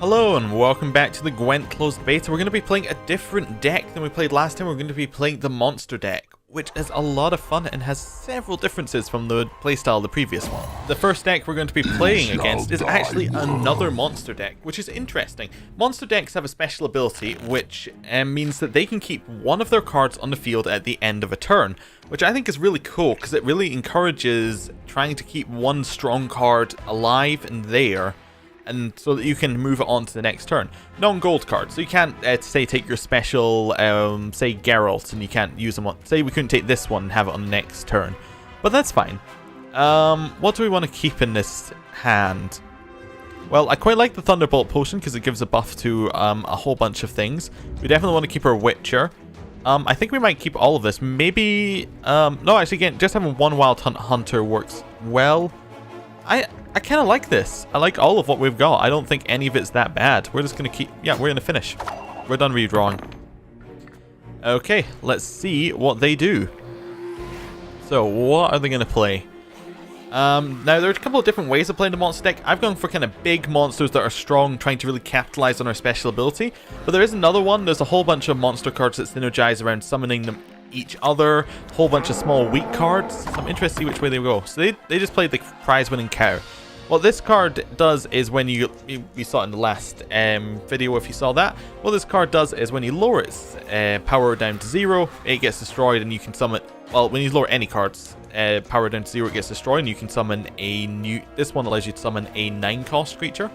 Hello and welcome back to the Gwent closed beta. We're going to be playing a different deck than we played last time. We're going to be playing the monster deck, which is a lot of fun and has several differences from the playstyle of the previous one. The first deck we're going to be playing against is actually another monster deck, which is interesting. Monster decks have a special ability which means that they can keep one of their cards on the field at the end of a turn, which I think is really cool because it really encourages trying to keep one strong card alive and there, and so that you can move it on to the next turn. Non-gold cards, so you can't say take your special, say Geralt, and you can't use them on, say we couldn't take this one and have it on the next turn, but that's fine. What do we want to keep in this hand? Well, I quite like the Thunderbolt Potion because it gives a buff to a whole bunch of things. We definitely want to keep our Witcher. I think we might keep all of this. Maybe, no, actually, again, just having one Wild Hunt Hunter works well. I kind of like this. I like all of what we've got. I don't think any of it's that bad. We're just going to keep... Yeah, we're going to finish. We're done redrawing. Okay, let's see what they do. So, what are they going to play? Now, there are a couple of different ways of playing the monster deck. I've gone for kind of big monsters that are strong, trying to really capitalize on our special ability. But there is another one. There's a whole bunch of monster cards that synergize around summoning them each other, a whole bunch of small weak cards. So I'm interested to see which way they go. So they just played the prize-winning cow. What this card does is when you saw it in the last video if you saw that, what this card does is when you lower its power down to 0, it gets destroyed and you can summon, well, when you lower any cards power down to 0, it gets destroyed and you can summon a new, this one allows you to summon a 9-cost creature.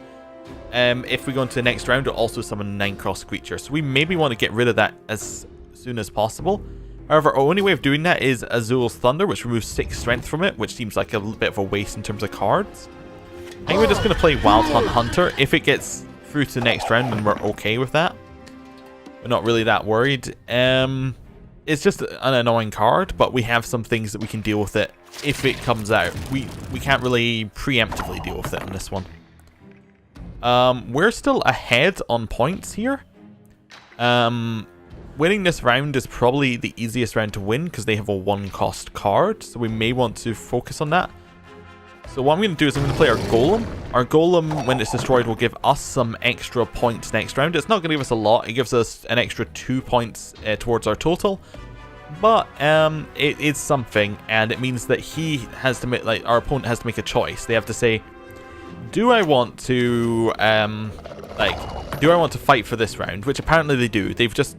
If we go into the next round, it'll also summon a 9-cost creature. So we maybe want to get rid of that as soon as possible. However, our only way of doing that is Azul's Thunder, which removes 6 strength from it, which seems like a little bit of a waste in terms of cards. I think we're just going to play Wild Hunt Hunter. If it gets through to the next round, then we're okay with that. We're not really that worried. It's just an annoying card, but we have some things that we can deal with it if it comes out. We can't really preemptively deal with it on this one. We're still ahead on points here. Winning this round is probably the easiest round to win because they have a 1-cost card, so we may want to focus on that. So what I'm going to do is I'm going to play our Golem. Our Golem, when it's destroyed, will give us some extra points next round. It's not going to give us a lot. It gives us an extra 2 points towards our total, but it is something, and it means that he has to make, like, our opponent has to make a choice. They have to say, do I want to do I want to fight for this round? Which apparently they do. They've just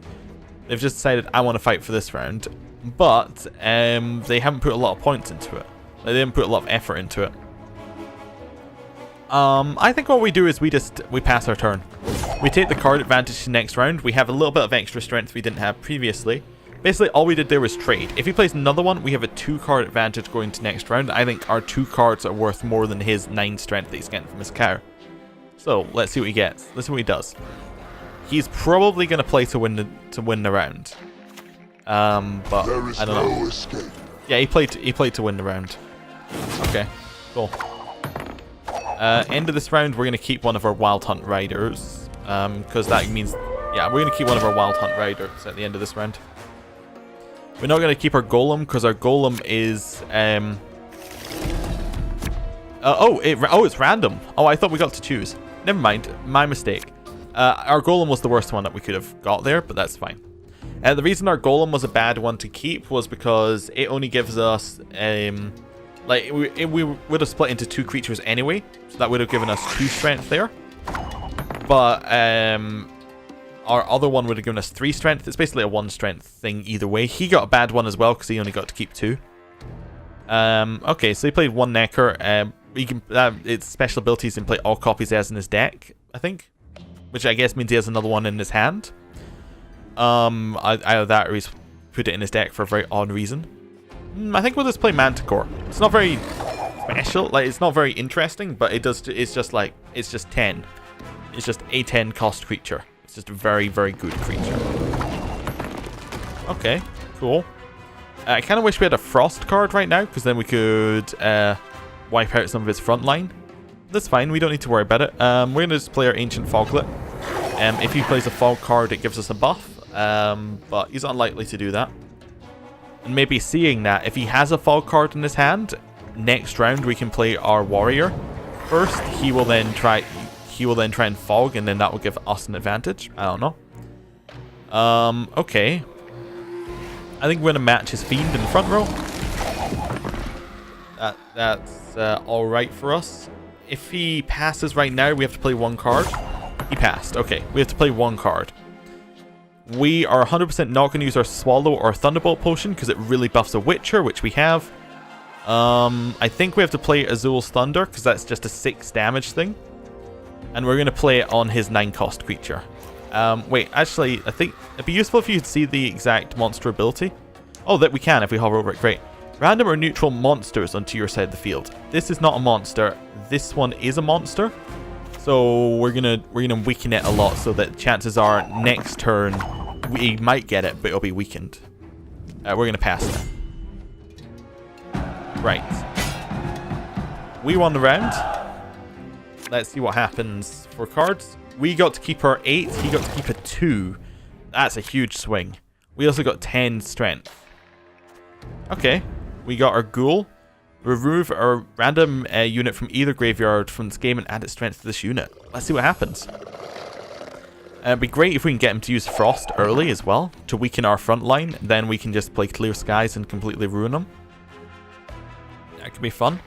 decided I want to fight for this round, but they haven't put a lot of points into it. They didn't put a lot of effort into it. I think what we do is we pass our turn. We take the card advantage to next round. We have a little bit of extra strength we didn't have previously. Basically, all we did there was trade. If he plays another one, we have a 2-card advantage going to next round. I think our 2 cards are worth more than his 9 strength that he's getting from his cow. So let's see what he gets. Let's see what he does. He's probably going to play to win the round. But I don't know. Escape. Yeah, he played to win the round. Okay, cool. End of this round, we're going to keep one of our Wild Hunt Riders. Because that means, yeah, we're going to keep one of our Wild Hunt Riders at the end of this round. We're not going to keep our Golem because our Golem is it's random. Oh, I thought we got to choose. Never mind, my mistake. Our Golem was the worst one that we could have got there, but that's fine. The reason our Golem was a bad one to keep was because it only gives us we would have split into 2 creatures anyway, so that would have given us 2 strength there. But our other one would have given us 3 strength. It's basically a 1 strength thing either way. He got a bad one as well because he only got to keep 2. Okay, so he played 1 Necker. He can its special abilities and play all copies he has in his deck, I think, which I guess means he has another one in his hand. Either that or he's put it in his deck for a very odd reason. I think we'll just play Manticore. It's not very special, like it's not very interesting, but it does. It's just 10. It's just a 10-cost creature. It's just a very, very good creature. Okay, cool. I kind of wish we had a Frost card right now, because then we could wipe out some of his front line. That's fine. We don't need to worry about it. We're going to just play our Ancient Foglet. If he plays a Fog card, it gives us a buff. But he's unlikely to do that. And maybe seeing that, if he has a Fog card in his hand, next round we can play our Warrior. First, he will then try... he will then try and fog, and then that will give us an advantage. I don't know. Okay. I think we're going to match his Fiend in the front row. That's alright for us. If he passes right now, we have to play one card. He passed. Okay, we have to play one card. We are 100% not going to use our Swallow or Thunderbolt potion because it really buffs a Witcher, which we have. I think we have to play Azul's Thunder because that's just a 6 damage thing. And we're going to play it on his 9 cost creature. Wait, actually, I think it'd be useful if you could see the exact monster ability. Oh, that we can if we hover over it. Great. Random or neutral monsters onto your side of the field. This is not a monster. This one is a monster. So we're gonna weaken it a lot so that chances are next turn we might get it, but it'll be weakened. We're gonna pass it. Right. We won the round. Let's see what happens for cards. We got to keep our 8. He got to keep a 2. That's a huge swing. We also got 10 strength. Okay. We got our Ghoul. Remove a random unit from either graveyard from this game and add its strength to this unit. Let's see what happens. It'd be great if we can get him to use Frost early as well to weaken our front line. Then we can just play Clear Skies and completely ruin them. That could be fun.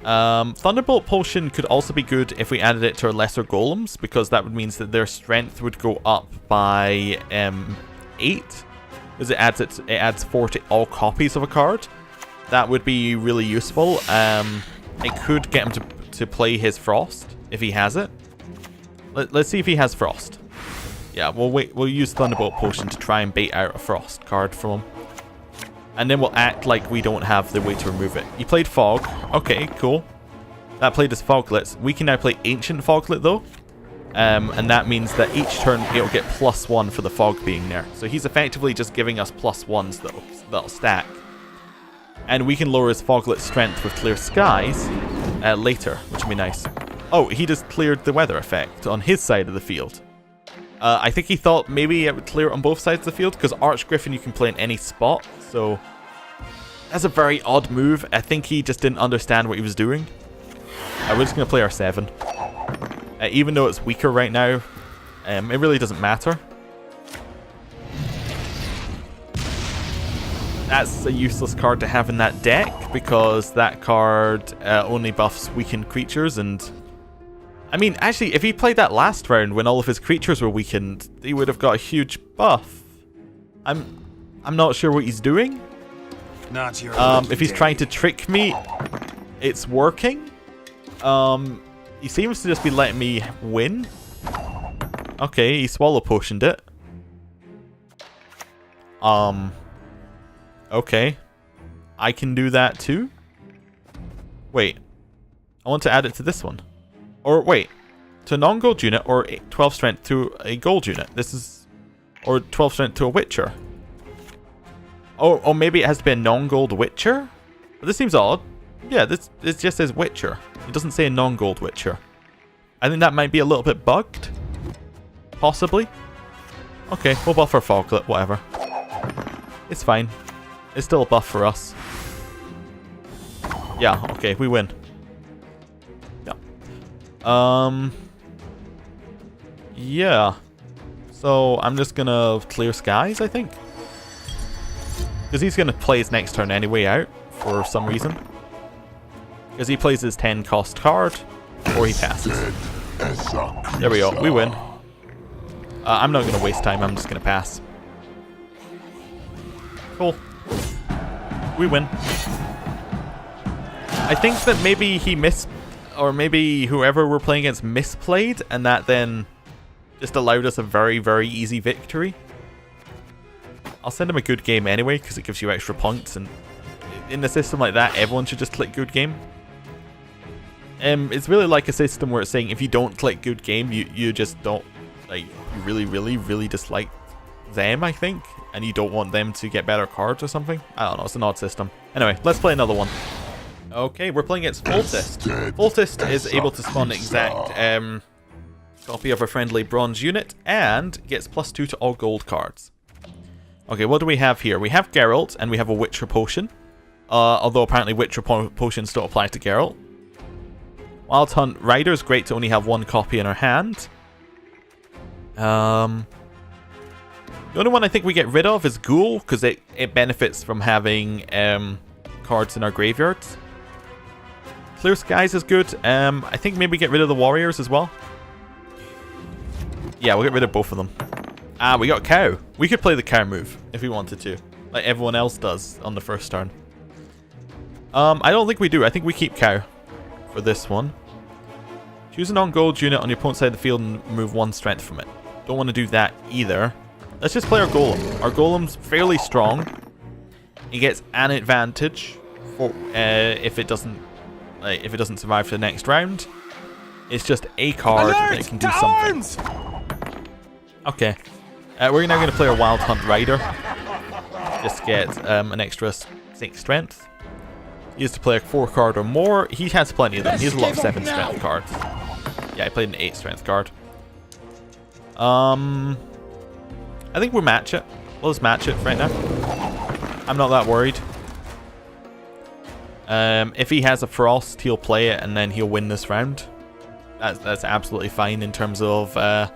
Thunderbolt Potion could also be good if we added it to our lesser golems, because that would mean that their strength would go up by 8, because it adds 4 to all copies of a card. That would be really useful. It could get him to play his Frost if he has it. Let's see if he has Frost. Yeah, we'll use Thunderbolt Potion to try and bait out a Frost card from him. And then we'll act like we don't have the way to remove it. He played Fog. Okay, cool. That played as Foglets. We can now play Ancient Foglet though. And that means that each turn it'll get +1 for the Fog being there. So he's effectively just giving us +1s though. That'll stack. And we can lower his Foglet strength with Clear Skies later, which will be nice. Oh, he just cleared the weather effect on his side of the field. I think he thought maybe it would clear it on both sides of the field, because Archgriffin you can play in any spot, so that's a very odd move. I think he just didn't understand what he was doing. We're just going to play our 7. Even though it's weaker right now, it really doesn't matter. That's a useless card to have in that deck, because that card only buffs weakened creatures, and I mean, actually, if he played that last round when all of his creatures were weakened, he would have got a huge buff. I'm not sure what he's doing. Not your if he's trying to trick me, it's working. He seems to just be letting me win. Okay, he Swallow Potioned it. Okay. I can do that too? Wait. I want to add it to this one. Or wait, to a non-gold unit or 12 strength to a gold unit. This is, or 12 strength to a Witcher. Oh, maybe it has to be a non-gold Witcher? But this seems odd. Yeah, this just says Witcher. It doesn't say a non-gold Witcher. I think that might be a little bit bugged. Possibly. Okay, we'll buff our Foglet, whatever. It's fine. It's still a buff for us. Yeah, okay, we win. Yeah. So I'm just gonna Clear Skies, I think. Because he's gonna play his next turn anyway out, for some reason. Because he plays his 10 cost card, or he passes. There we go, we win. I'm not gonna waste time, I'm just gonna pass. Cool. We win. I think that maybe he missed, or maybe whoever we're playing against misplayed, and that then just allowed us a very, very easy victory. I'll send him a good game anyway, because it gives you extra points, and in a system like that, everyone should just click good game. It's really like a system where it's saying if you don't click good game, you just don't, like, you really, really, really dislike them, I think, and you don't want them to get better cards or something. I don't know, it's an odd system. Anyway, let's play another one. Okay, we're playing against Foltest. Foltest is able to spawn an exact copy of a friendly bronze unit and gets +2 to all gold cards. Okay, what do we have here? We have Geralt and we have a Witcher Potion. Although apparently Witcher Potions don't apply to Geralt. Wild Hunt Rider is great to only have one copy in our hand. The only one I think we get rid of is Ghoul, because it benefits from having cards in our graveyards. Clear Skies is good. I think maybe get rid of the Warriors as well. Yeah, we'll get rid of both of them. Ah, we got Cow. We could play the Cow move if we wanted to, like everyone else does on the first turn. I don't think we do. I think we keep Cow for this one. Choose a non-gold unit on your opponent's side of the field and remove 1 strength from it. Don't want to do that either. Let's just play our Golem. Our Golem's fairly strong. He gets an advantage for if it doesn't survive to the next round. It's just a card that it can do something. Okay. We're now going to play a Wild Hunt Rider. Just get an extra 6 strength. He has to play a 4 card or more. He has plenty of them. He has a lot of 7 strength cards. Yeah, I played an 8 strength card. I think we'll match it. We'll just match it right now. I'm not that worried. If he has a Frost, he'll play it and then he'll win this round. That's absolutely fine in terms of our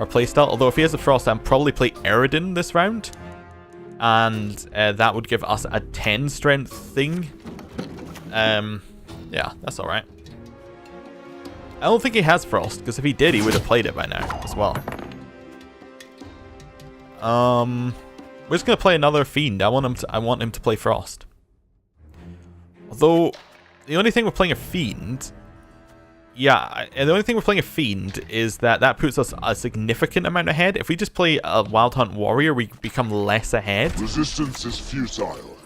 playstyle. Although if he has a Frost, I'll probably play Eredin this round. And that would give us a 10 strength thing. Yeah, that's alright. I don't think he has Frost, because if he did, he would have played it by now as well. We're just gonna play another Fiend. I want him to play Frost. Although the only thing we're playing a Fiend, the only thing we're playing a Fiend is that puts us a significant amount ahead. If we just play a Wild Hunt Warrior, we become less ahead. Resistance is futile.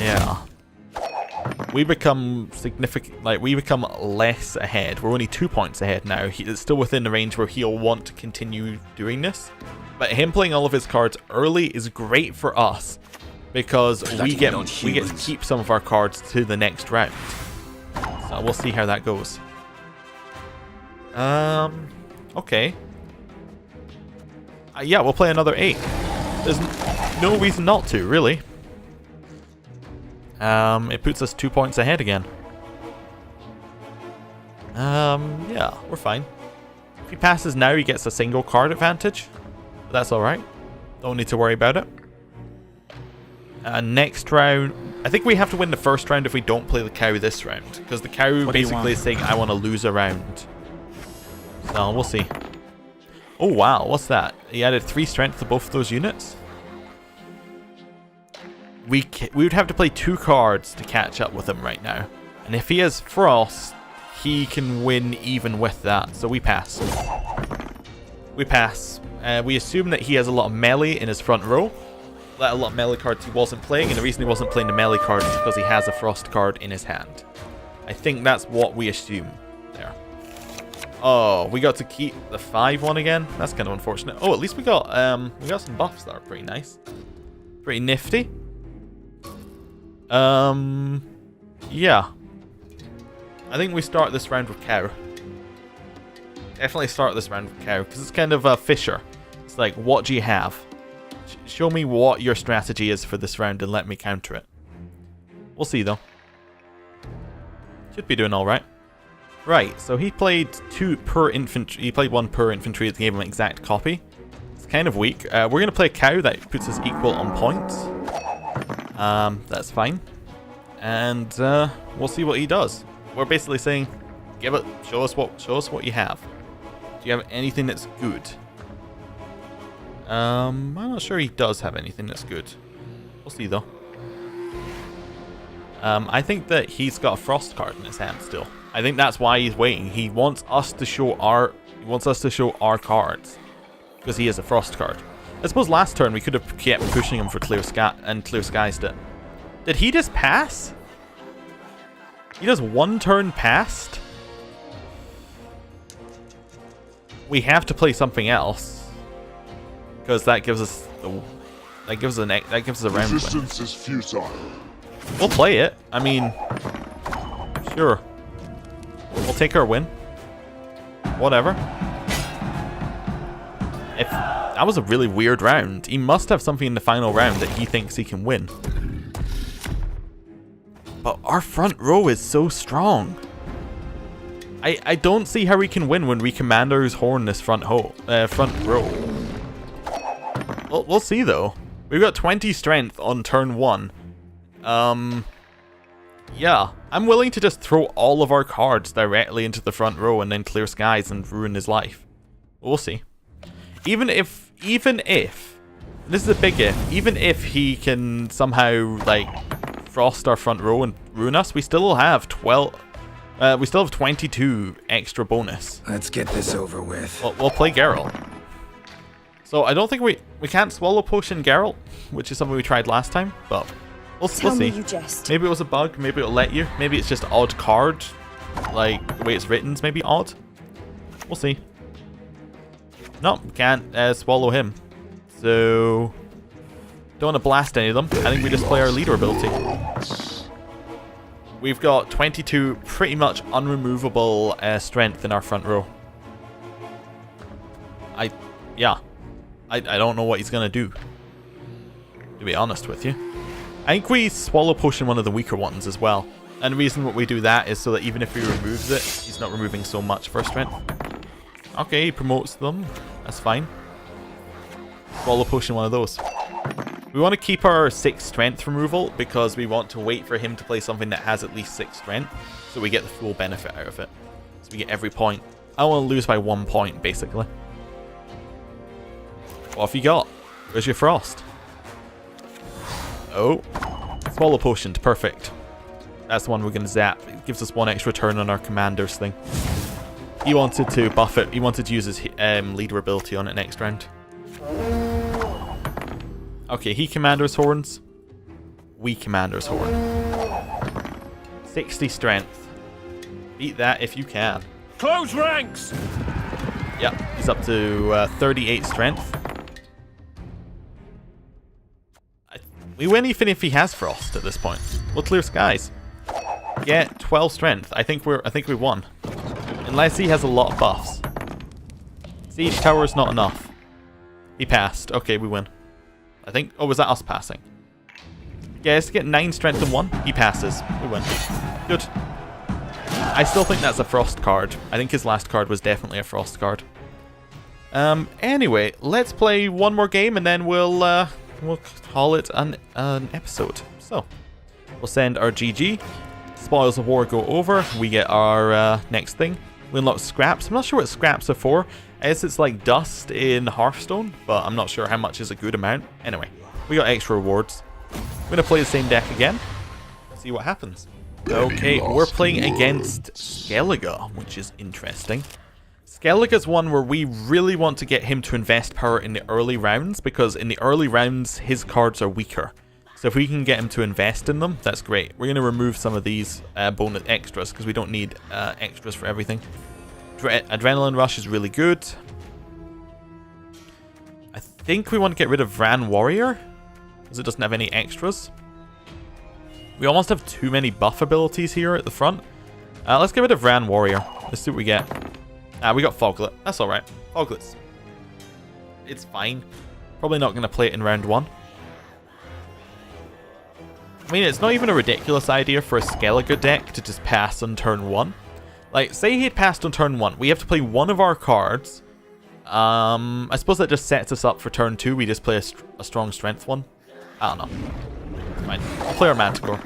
Yeah. We become we become less ahead. We're only 2 points ahead now. It's still within the range where he'll want to continue doing this. But him playing all of his cards early is great for us because we get to keep some of our cards to the next round. So we'll see how that goes. Okay. Yeah, we'll play another 8. There's no reason not to, really. It puts us 2 points ahead again. Yeah, we're fine. If he passes now, he gets a single card advantage. But that's alright. Don't need to worry about it. Next round, I think we have to win the first round if we don't play the Cow this round. Because the Cow basically is saying, I want to lose a round. So, we'll see. Oh, wow, what's that? He added 3 strength to both of those units? We would have to play 2 cards to catch up with him right now. And if he has Frost, he can win even with that. So we pass. We pass. We assume that he has a lot of melee in his front row. A lot of melee cards he wasn't playing. And the reason he wasn't playing the melee cards is because he has a Frost card in his hand. I think that's what we assume there. Oh, we got to keep the 5-1 again. That's kind of unfortunate. Oh, at least we got some buffs that are pretty nice. Pretty nifty. Yeah. I think we start this round with Cow. Definitely start this round with Cow, because it's kind of a Fisher. It's like, what do you have? Show me what your strategy is for this round and let me counter it. We'll see, though. Should be doing alright. Right, so he played 2 per infantry. He played 1 per infantry that gave him an exact copy. It's kind of weak. We're going to play a Cow that puts us equal on points. That's fine. And we'll see what he does. We're basically saying, show us what you have. Do you have anything that's good? I'm not sure he does have anything that's good. We'll see though. I think that he's got a Frost card in his hand still. I think that's why he's waiting. He wants us to show our cards because he has a Frost card. I suppose last turn we could have kept pushing him for Clear Sky and Clear Skies it. Did he just pass? He does 1 turn past? We have to play something else because that gives us a round win. Resistance is futile. We'll play it. I mean, sure. We'll take our win. Whatever. That was a really weird round. He must have something in the final round that he thinks he can win. But our front row is so strong. I don't see how we can win when we Commander's Horn this front row. Well, we'll see though. We've got 20 strength on turn 1. Yeah, I'm willing to just throw all of our cards directly into the front row and then clear skies and ruin his life. We'll see. Even if, this is a big if, even if he can somehow, like, frost our front row and ruin us, we still have 22 extra bonus. Let's get this over with. We'll play Geralt. So I don't think we can't swallow potion Geralt, which is something we tried last time, but we'll see. You jest. Maybe it was a bug, maybe it'll let you, maybe it's just odd card, like the way it's written is maybe odd. We'll see. No, can't swallow him. So don't want to blast any of them. I think we just play our leader ability. We've got 22 pretty much unremovable strength in our front row. I don't know what he's going to do, to be honest with you. I think we swallow potion one of the weaker ones as well. And the reason what we do that is so that even if he removes it, he's not removing so much for strength. Okay, he promotes them. That's fine. Swallow potion one of those. We want to keep our 6 strength removal because we want to wait for him to play something that has at least 6 strength so we get the full benefit out of it. So we get every point. I want to lose by 1 point, basically. What have you got? Where's your frost? Oh. Swallow potioned. Perfect. That's the one we're going to zap. It gives us 1 extra turn on our commander's thing. He wanted to buff it. He wanted to use his leader ability on it next round. Okay, he commander's horns. We commander's horn. 60 strength. Beat that if you can. Close ranks! Yep, he's up to 38 strength. We win even if he has frost at this point. We'll clear skies. Get 12 strength. I think we won. Unless he has a lot of buffs. Siege tower's not enough. He passed. Okay, we win. I think. Oh, was that us passing? Yeah, let's get 9 strength and 1. He passes. We win. Good. I still think that's a frost card. I think his last card was definitely a frost card. Anyway, let's play one more game and then we'll call it an episode. So, we'll send our GG. Spoils of War go over. We get our next thing. We unlock scraps. I'm not sure what scraps are for. I guess it's like dust in Hearthstone, but I'm not sure how much is a good amount. Anyway, we got extra rewards. I'm going to play the same deck again. See what happens. Okay, we're playing against Scoia'tael, which is interesting. Scoia'tael's one where we really want to get him to invest power in the early rounds, because in the early rounds, his cards are weaker. So if we can get him to invest in them, that's great. We're going to remove some of these bonus extras, because we don't need extras for everything. Adrenaline Rush is really good. I think we want to get rid of Vran Warrior, because it doesn't have any extras. We almost have too many buff abilities here at the front. Let's get rid of Vran Warrior. Let's see what we get. We got Foglet. That's alright. Foglets. It's fine. Probably not going to play it in round 1. I mean, it's not even a ridiculous idea for a Scoia'tael deck to just pass on turn 1. Like, say he had passed on turn 1. We have to play one of our cards. I suppose that just sets us up for turn 2. We just play a strong strength one. I don't know. It's fine. I'll play our Manticore.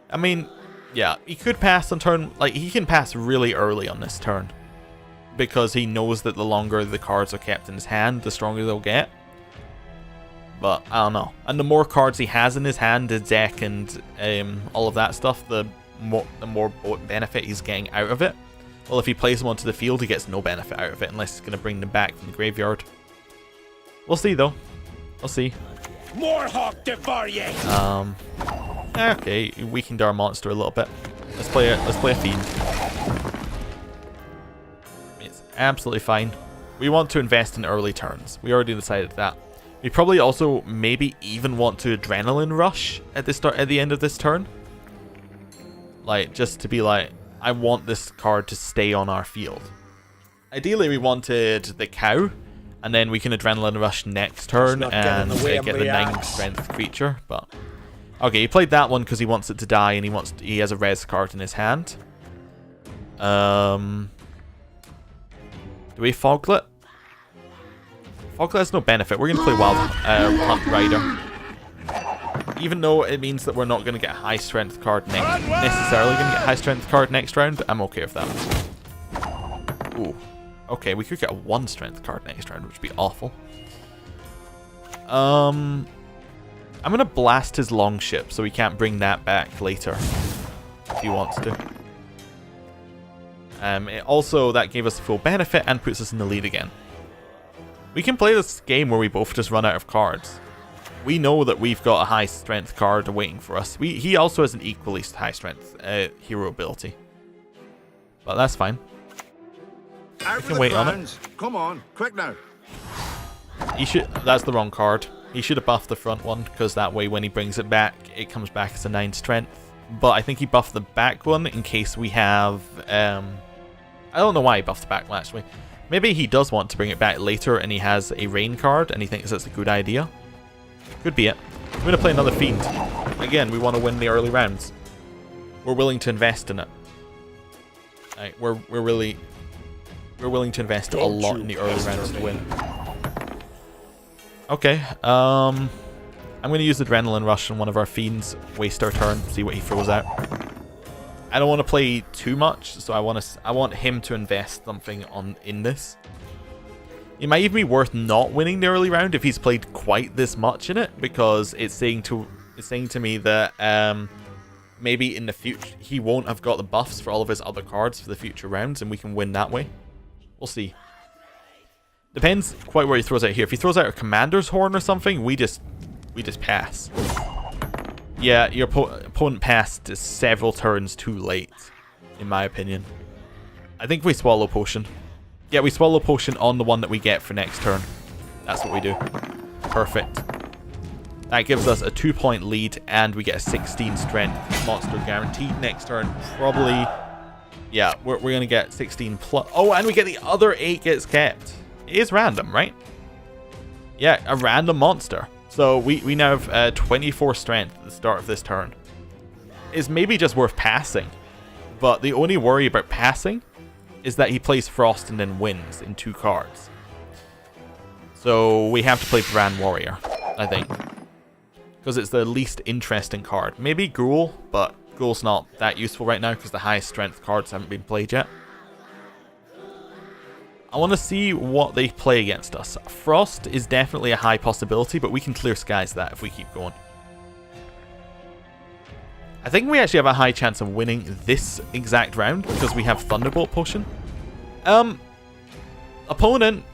I mean, yeah, he could pass on turn... Like, he can pass really early on this turn. Because he knows that the longer the cards are kept in his hand, the stronger they'll get. But, I don't know. And the more cards he has in his hand, his deck and all of that stuff, the more benefit he's getting out of it. Well, if he plays them onto the field, he gets no benefit out of it, unless he's going to bring them back from the graveyard. We'll see, though. We'll see. More Hawk devour ye! Okay, weakened our monster a little bit. Let's play a Fiend. It's absolutely fine. We want to invest in early turns. We already decided that. We probably also maybe even want to Adrenaline Rush at the end of this turn. Like, just to be like, I want this card to stay on our field. Ideally, we wanted the cow, and then we can Adrenaline Rush next turn and get the 9 strength creature. But okay, he played that one because he wants it to die, and he has a res card in his hand. Do we Foglet? Foglet has no benefit. We're going to play Wild Hunt Rider. Even though it means that we're not going to get a high strength card necessarily going to get a high strength card next round, I'm okay with that. Ooh. Okay, we could get a 1 strength card next round, which would be awful. I'm going to blast his longship so he can't bring that back later if he wants to. Also, that gave us full benefit and puts us in the lead again. We can play this game where we both just run out of cards. We know that we've got a high strength card waiting for us. He also has an equally high strength hero ability. But that's fine. Out We can wait on it. Come on, quick now. That's the wrong card. He should have buffed the front one, because that way when he brings it back, it comes back as a 9 strength. But I think he buffed the back one in case we have... I don't know why he buffed the back one, actually. Maybe he does want to bring it back later and he has a rain card and he thinks that's a good idea. Could be it. We're going to play another Fiend. Again, we want to win the early rounds. We're willing to invest in it. Right, we're willing to invest a lot in the early rounds to win. Okay, I'm going to use Adrenaline Rush on one of our Fiends, waste our turn, see what he throws out. I don't want to play too much, so I want him to invest something in this. It might even be worth not winning the early round if he's played quite this much in it, because it's saying to me that maybe in the future he won't have got the buffs for all of his other cards for the future rounds, and we can win that way. We'll see. Depends quite where he throws out here. If he throws out a Commander's Horn or something, we just pass. Yeah, your opponent passed several turns too late, in my opinion. I think we Swallow Potion. Yeah, we Swallow Potion on the one that we get for next turn. That's what we do. Perfect. That gives us a 2-point lead, and we get a 16 strength monster guaranteed next turn. Probably, yeah, we're going to get 16 plus. Oh, and we get the other 8 gets kept. It is random, right? Yeah, a random monster. So we now have 24 strength at the start of this turn. It's maybe just worth passing. But the only worry about passing is that he plays Frost and then wins in 2 cards. So we have to play Brand Warrior, I think. Because it's the least interesting card. Maybe Ghoul, but Ghoul's not that useful right now because the highest strength cards haven't been played yet. I want to see what they play against us. Frost is definitely a high possibility, but we can clear skies that if we keep going. I think we actually have a high chance of winning this exact round because we have Thunderbolt Potion. Opponent,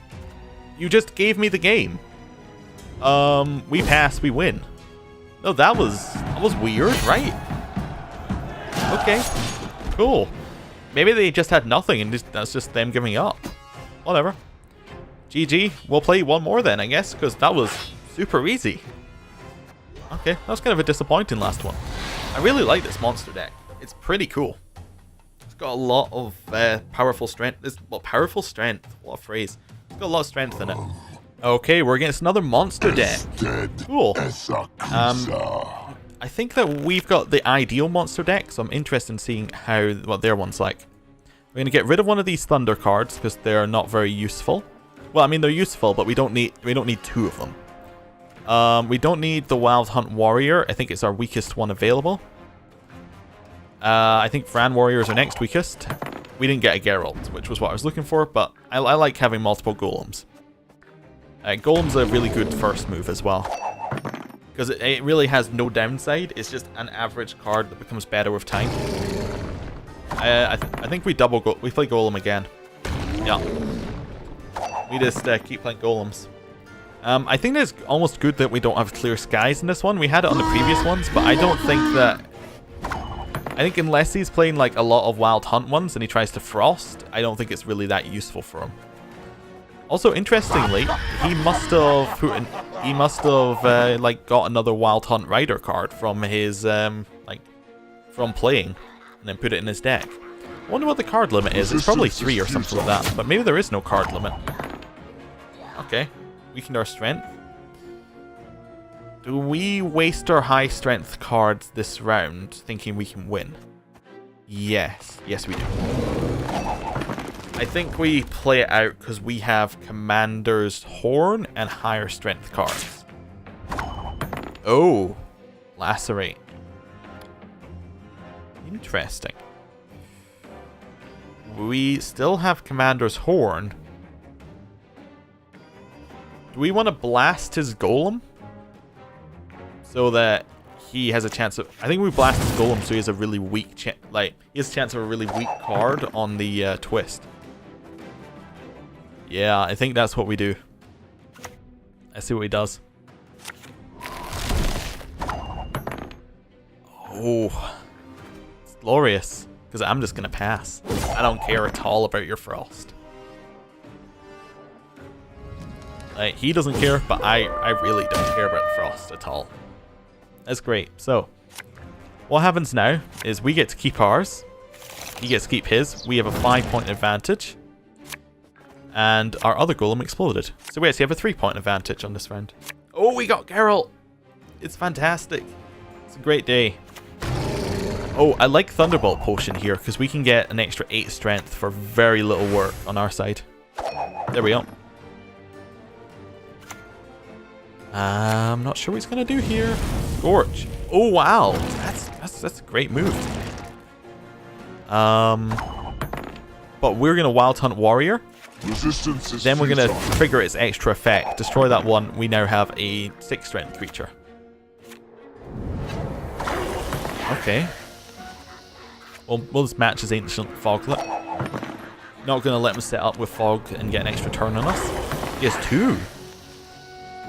you just gave me the game. We pass, we win. No, that was weird, right? Okay, cool. Maybe they just had nothing and that's just them giving up. Whatever. GG. We'll play one more then, I guess, because that was super easy. Okay, that was kind of a disappointing last one. I really like this monster deck. It's pretty cool. It's got a lot of powerful strength. Powerful strength. What a phrase. It's got a lot of strength in it. Okay, we're against another monster deck. Cool. I think that we've got the ideal monster deck, so I'm interested in seeing what their one's like. We're going to get rid of one of these Thunder cards because they're not very useful. Well, I mean, they're useful, but we don't need 2 of them. We don't need the Wild Hunt Warrior. I think it's our weakest one available. I think Fran Warrior is our next weakest. We didn't get a Geralt, which was what I was looking for, but I like having multiple Golems. Golem's a really good first move as well. Because it really has no downside. It's just an average card that becomes better with time. I think we we play Golem again. Yeah. We just keep playing Golems. I think it's almost good that we don't have clear skies in this one. We had it on the previous ones, but I don't think that... I think unless he's playing like a lot of Wild Hunt ones and he tries to Frost, I don't think it's really that useful for him. Also, interestingly, he must have like got another Wild Hunt Rider card from his from playing, and then put it in his deck. I wonder what the card limit is. It's probably 3 or something like that, but maybe there is no card limit. Okay, weakened our strength. Do we waste our high strength cards this round thinking we can win? Yes, we do. I think we play it out because we have Commander's Horn and higher strength cards. Oh, Lacerate. Interesting. We still have Commander's Horn. Do we want to blast his Golem? So that he has a chance of... I think we blast his Golem so he has a really weak... he has a chance of a really weak card on the twist. Yeah, I think that's what we do. Let's see what he does. Oh. It's glorious. Because I'm just going to pass. I don't care at all about your Frost. Like, he doesn't care, but I really don't care about the Frost at all. That's great. So, what happens now is we get to keep ours. He gets to keep his. We have a 5-point advantage. And our other Golem exploded. So we actually have a 3-point advantage on this round. Oh, we got Geralt! It's fantastic. It's a great day. Oh, I like Thunderbolt Potion here because we can get an extra 8 strength for very little work on our side. There we go. I'm not sure what he's gonna do here. Scorch. Oh wow, that's a great move. But we're gonna Wild Hunt Warrior. Resistance is Then we're gonna futile. trigger its extra effect. Destroy that one. We now have a 6 strength creature. Okay. We'll just match his Ancient Foglet. Not gonna let him set up with Fog and get an extra turn on us. He has 2.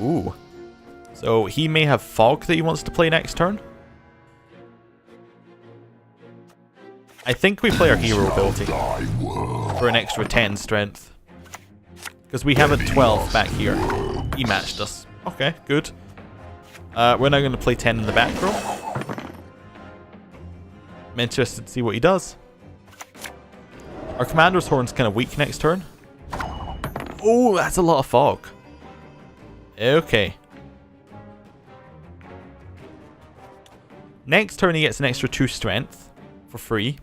Ooh. So he may have Fog that he wants to play next turn. I think we play our hero ability for an extra 10 strength. Because we have a 12 back here. He matched us. Okay, good. We're now going to play 10 in the back row. I'm interested to see what he does. Our Commander's Horn's kind of weak next turn. Oh, that's a lot of Fog. Okay. Next turn he gets an extra 2 strength for free.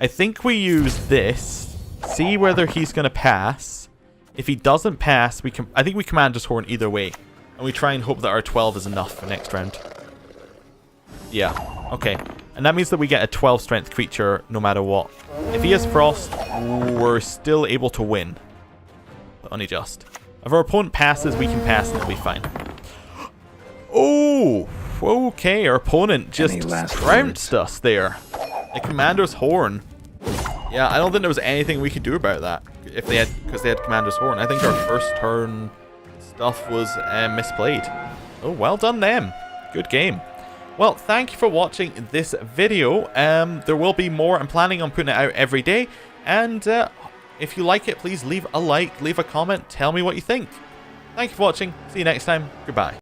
I think we use this. See whether he's going to pass. If he doesn't pass, I think we Commander's Horn either way. And we try and hope that our 12 is enough for next round. Yeah, okay. And that means that we get a 12 strength creature no matter what. If he has Frost, we're still able to win. But only just. If our opponent passes, we can pass and it'll be fine. Oh, okay. Our opponent just trounced us there. A Commander's Horn. Yeah, I don't think there was anything we could do about that if they had, because they had Commander's Horn. I think our first turn stuff was misplayed. Oh, well done them. Good game. Well, thank you for watching this video. There will be more. I'm planning on putting it out every day. And if you like it, please leave a like, leave a comment, tell me what you think. Thank you for watching. See you next time. Goodbye.